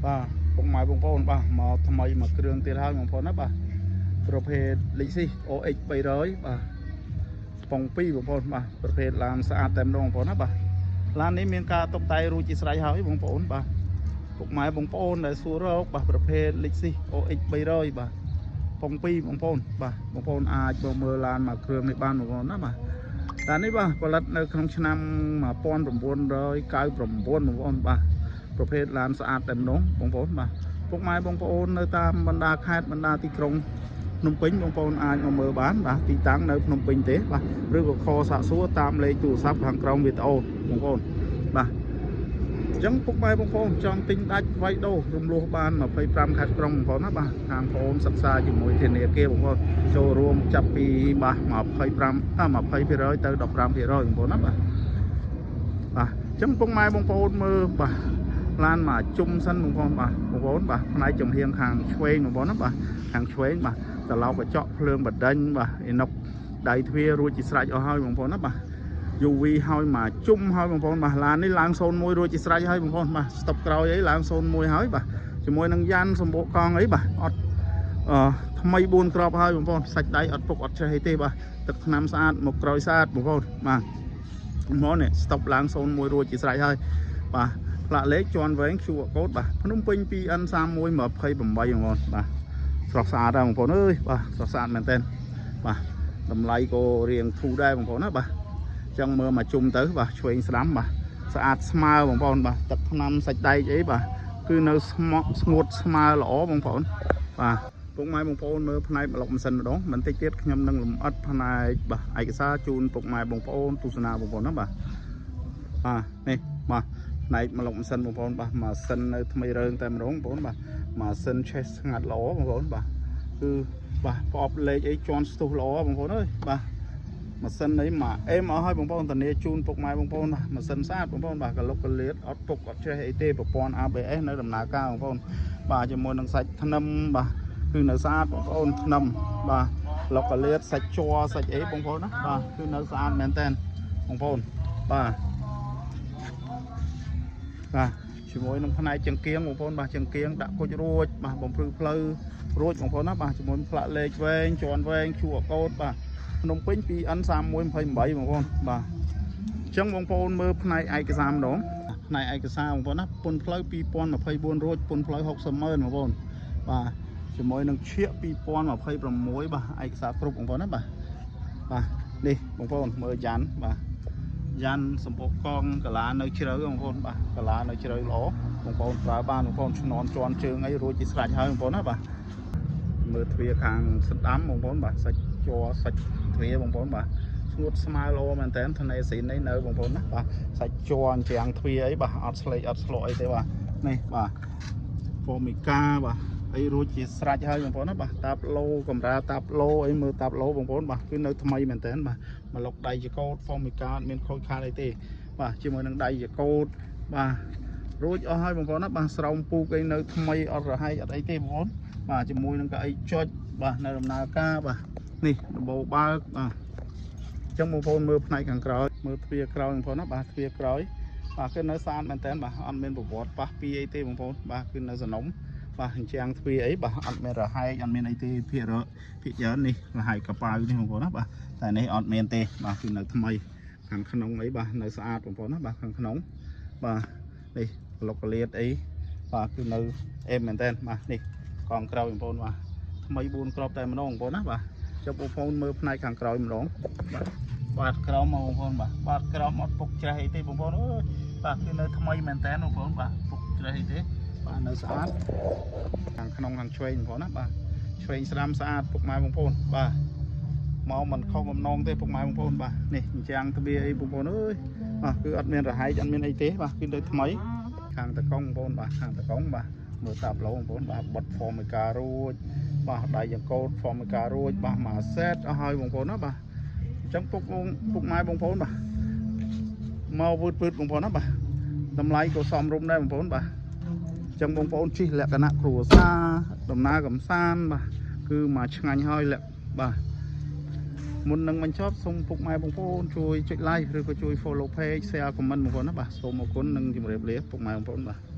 បាទពុកម៉ែបងប្អូនបាទមកថ្មីមកគ្រឿងទៀតហើយបងប្អូនណាបាទប្រភេទលីស៊ី OX 300បាទប៉ុង2បងប្អូនបាទប្រភេទឡានស្អាតតែម្ដងបងប្អូនណាបាទឡាននេះមានការតុបតែងរួចជាស្រេចហើយបងប្អូនបាទពុកម៉ែបងប្អូនដែលសួររកបាទប្រភេទលីស៊ី OX 300បាទប៉ុង2បងប្អូនបាទបងប្អូនអាចមកមើលឡានមកគ្រឿងនេះបានបងប្អូនណាបាទឡាននេះបាទផលិតនៅក្នុងឆ្នាំ1999បងប្អូនបាទប្រភេទឡានស្អាតតែម្ដងបងប្អូនបាទពុកម៉ែបងប្អូននៅតាមបណ្ដាខេត្តបណ្ដាទីក្រុងភ្នំពេញបងប្អូនអាចមកមើលបានបាទទីតាំងនៅភ្នំពេញទេបាទឬក៏ខសាកសួរតាមលេខទូរស័ព្ទខាងក្រោមវីដេអូបងប្អូនបាទអញ្ចឹងពុកម៉ែបងប្អូនចង់ទិញដាច់វាយដូររំលោះបាន25ខេត្តក្រុងបងប្អូនណាបាទខាងបងប្អូនសិក្សាជាមួយធនាគារបងប្អូនចូលរួមចាប់ពីបាទ20% ទៅ15%បងប្អូនណាបាទអញ្ចឹងពុកម៉ែបងប្អូនមើលបាទឡានមកជុំសិនបងប្អូនបាទផ្នែកចំហៀងខាងឆ្វេងបងប្អូនណាបាទខាងឆ្វេងបាទត្រឡប់កញ្ចក់ភ្លើងបដិញបាទអេណុកដៃទ្វាររួចជាស្រេចអស់ហើយបងប្អូនណាបាទ UV ហើយមកជុំហើយបងប្អូនបាទឡាននេះឡើង01រួចជាស្រេចហើយបងប្អូនបាទស្តុបក្រោយអីឡើង01ហើយបាទជាមួយនឹងយ៉ាន់សម្បកកង់អីបាទអត់ថ្មី4គ្រាប់ហើយបងប្អូនសាច់ដៃអត់ពុកអត់ច្រេះអីទេបាទទឹកថ្នាំស្អាតមកក្រោយស្អាតបងប្អូនបាទមកនេះស្តុបឡើង01រួចជាស្រេចហើយបាទផ្លាកលេខជាន់វែង QR code បាទភ្នំពេញ 2N3128 បងប្អូនបាទស្រស់ស្អាតហើយបងប្អូនអើយបាទស្រស់ស្អាតមែនតើបាទតម្លៃក៏រៀងធូរដែរបងប្អូនណាបាទចឹងមើលមកជុំទៅបាទឆ្វេងស្ដាំបាទស្អាតស្មើបងប្អូនបាទទឹកថ្នាំសាច់ដែកអីបាទគឺនៅស្ងួតស្មើល្អបងប្អូនបាទពុកម៉ែបងប្អូនមើលផ្នែកប្លុកម៉ាស៊ីនម្ដងបន្តិចទៀតខ្ញុំនឹងលម្អិតផ្នែកបាទឯកសារជូនពុកម៉ែបងប្អូនទស្សនាបងប្អូនណាបាទនេះបាទផ្នែកប្លុកម៉ាស៊ីនបងប្អូនបាទម៉ាស៊ីននៅថ្មីរើងតែម្ដងបងប្អូនបាទម៉ាស៊ីនឆេះស្ងាត់ល្អបងប្អូនបាទគឺបាទប្រអប់លេខអីជន់ស្ទុះល្អបងប្អូនអើយបាទម៉ាស៊ីននេះមកអេមអស់ហើយបងប្អូនធានាជូនពុកម៉ែបងប្អូនម៉ាស៊ីនស្អាតបងប្អូនបាទកលុកកលៀតអត់ពុកអត់ច្រេះអីទេប្រព័ន្ធ ABS នៅដំណើរការបងប្អូនបាទជាមួយនឹងសាច់ធ្នឹមបាទគឺនៅស្អាតបងប្អូនធ្នឹមបាទលុកកលៀតសាច់ជ័រសាច់អីបងប្អូនណាបាទគឺនៅស្អាតមែនតើបងប្អូនបាទជាមួយនឹងផ្នែកចង្គៀងបងប្អូនបាទចង្គៀងដាក់គុជរួចបាទបំភ្លឺផ្លូវរួចបងប្អូនណាបាទជាមួយផ្លាកលេខវែងជាន់វែង QR code បាទភ្នំពេញ 2N3128 បងប្អូនបាទអញ្ចឹងបងប្អូនមើលផ្នែកឯកសារម្ដងផ្នែកឯកសារបងប្អូនណាពន្ធផ្លូវ2024រួចពន្ធផ្លូវ60,000បងប្អូនបាទជាមួយនឹងឈៀក2026បាទឯកសារគ្រប់បងប្អូនណាបាទនេះបងប្អូនមើលយ៉ាន់សម្បកកង់កាឡានៅជ្រៅបងប្អូនបាទកាឡានៅជ្រៅល្អបងប្អូនប្រើបានបងប្អូនឆ្នន់ជន់ជើងអីរួចជាស្រេចហើយបងប្អូនណាបាទមើលទ្វារខាងស្ដាំបងប្អូនបាទសាច់ជ័រសាច់ទ្វារបងប្អូនបាទស្ងួតស្មើល្អមែនតើថ្នេស៊ីននេះនៅបងប្អូនណាបាទសាច់ជ័រអញ្ចាំងទ្វារអីបាទអត់ស្លេកអត់ស្លក់អីទេបាទនេះបាទហ្វូមីកាបាទអីរួចជាស្រេចហើយបងប្អូនណាបាទតាប់ឡូកំរាតាប់ឡូអីមើលតាប់ឡូបងប្អូនបាទគឺនៅថ្មីមែនតើបាទមកលុកដៃជាកោតហ្វូមីកាអត់មានខូចខាតអីទេបាទជាមួយនឹងដៃជាកោតបាទរួចអស់ហើយបងប្អូនណាបាទស្រោមពូកអីនៅថ្មីអត់រហែកអត់អីទេបងប្អូនបាទជាមួយនឹងកៅអីចុចបាទនៅដំណើរការបាទនេះដំបូលបើកបាទអញ្ចឹងបងប្អូនមើលផ្នែកខាងក្រោយមើលទ្វារក្រោយបងប្អូនណាបាទទ្វារក្រោយបាទគឺនៅស្អាតមែនតើបាទអត់មានប្រវត្តិប៉ះពីអីទេបងប្អូនបាទគឺនៅសំណុំបាទអញ្ចឹងទ្វារអីបាទអត់មានរហែកអត់មានអីទេភាគច្រើននេះរហែកកប៉ាវនេះបងប្អូនណាបាទតែនេះអត់មានទេបាទគឺនៅថ្មីខាងក្នុងអីបាទនៅស្អាតបងប្អូនណាបាទខាងក្នុងបាទនេះប្លុកកលៀតអីបាទគឺនៅអេមមែនតើបាទនេះកងក្រោយបងប្អូនបាទថ្មី4គ្រាប់តែម្ដងបងប្អូនណាបាទចុះបងប្អូនមើលផ្នែកខាងក្រោយម្ដងបាទក្រោមមកបងប្អូនបាទក្រោមអត់ពុកច្រេះអីទេបងប្អូនអើយបាទគឺនៅថ្មីមែនតើបងប្អូនបាទពុកច្រេះអីទេបាទនៅស្អាតខាងក្នុងខាងឆ្វេងបងប្អូនណាបាទឆ្វេងស្ដាំស្អាតពុកម៉ែបងប្អូនបាទមកមិនខុសបំណងទេពុកម៉ែបងប្អូនបាទនេះអញ្ចឹងទ្វារអីបងប្អូនអើយបាទគឺអត់មានរហែកអត់មានអីទេបាទគឺនៅថ្មីខាងតកង់បងប្អូនបាទខាងតកង់បាទមើលតាប់ឡូបងប្អូនបាទបិទហ្វូមីការួចបាទដៃចង្កូតហ្វូមីការួចបាទមកសេតអស់ហើយបងប្អូនណាបាទអញ្ចឹងពុកម៉ែបងប្អូនបាទមកវឺតបងប្អូនណាបាទតម្លៃក៏សមរម្យដែរបងប្អូនបាទអញ្ចឹងបងប្អូនជិះលក្ខណៈគ្រួសារដំណើរកំសាន្តបាទគឺមកឆ្ងាញ់ហើយបាទមុននឹងបញ្ចប់សូមពុកម៉ែបងប្អូនជួយចុច like ឬក៏ជួយ follow page share comment បងប្អូនណាបាទសូមអរគុណនិងជម្រាបលាពុកម៉ែបងប្អូនបាទ